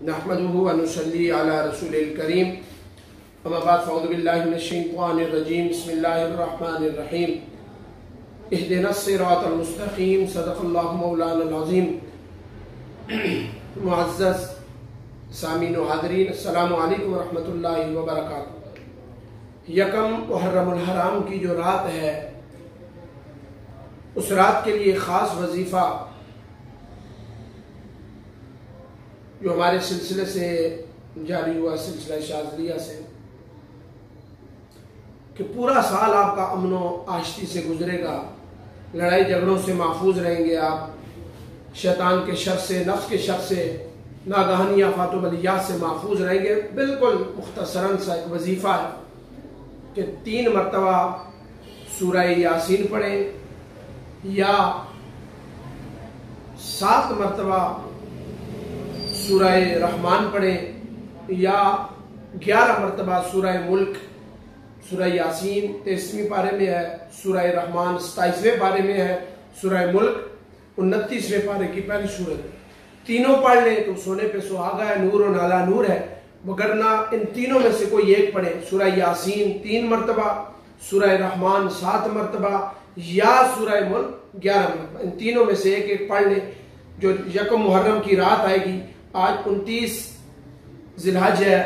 नहमदुहु व नुसल्ली अला रसूलिल करीम। अम्मा बाद फ़अऊज़ु बिल्लाहि मिनश शैतानिर रजीम। बिस्मिल्लाहिर रहमानिर रहीम। इहदिनस सिरातल मुस्तक़ीम। सदक़ल्लाहु मौलानल अज़ीम। मुअज़्ज़ज़ सामीन व हाज़रीन, अस्सलामु अलैकुम व रहमतुल्लाहि व बरकातुहू। यकम मुहर्रमुल हराम की जो रात है, उस रात के लिए ख़ास वजीफ़ा जो हमारे सिलसिले से जारी हुआ, सिलसिला शाज़लिया से, कि पूरा साल आपका अमनो आश्ती से गुजरेगा, लड़ाई झगड़ों से महफूज रहेंगे आप, शैतान के शर से, नफ्स के शर से, नागहानी आफ़ात व बलियात से महफूज रहेंगे। बिल्कुल मुख्तसरन सा एक वजीफ़ा है कि 3 मरतबा सूरह यासीन पढ़ें या 7 मरतबा सूरह रहमान पढ़ें या 11 मरतबा सूरह मुल्क। सूरह यासीन 23वें पारे में है, सूरह रहमान 27वें पारे में है, सूरह मुल्क 29वें पारे की पहली सूरत। तीनों पढ़ लें तो सोने पे सुहागा है, नूर और नाला नूर है। वगरना इन तीनों में से कोई एक पढ़े, सूरह यासीन 3 मरतबा, सूरह रहमान 7 मरतबा या सूरह मुल्क 11 मरतबा। इन तीनों में से एक एक पढ़ लें। जो यकम मुहर्रम की रात आएगी, आज 29 ज़िलहज है,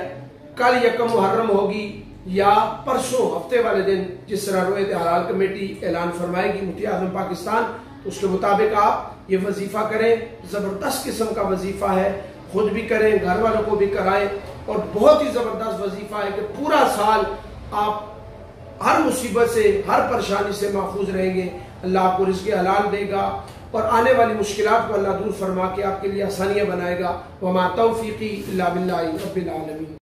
कल यकम मुहर्रम होगी या परसों हफ्ते वाले दिन, जिस तरह रोयत हलाल कमेटी ऐलान फरमाएगी मुफ्ती आज़म पाकिस्तान, तो उसके मुताबिक आप ये वजीफ़ा करें। ज़बरदस्त किस्म का वजीफ़ा है, खुद भी करें, घर वालों को भी कराएं, और बहुत ही ज़बरदस्त वजीफ़ा है कि पूरा साल आप हर मुसीबत से, हर परेशानी से महफूज रहेंगे। अल्लाह आपको रिज़्क़ हलाल देगा और आने वाली मुश्किलात को अल्लाह दूर फरमा के आपके लिए आसानियाँ बनाएगा। वमा तौफ़ीक़ी इल्ला बिल्लाहि रब्बिल आलमीन।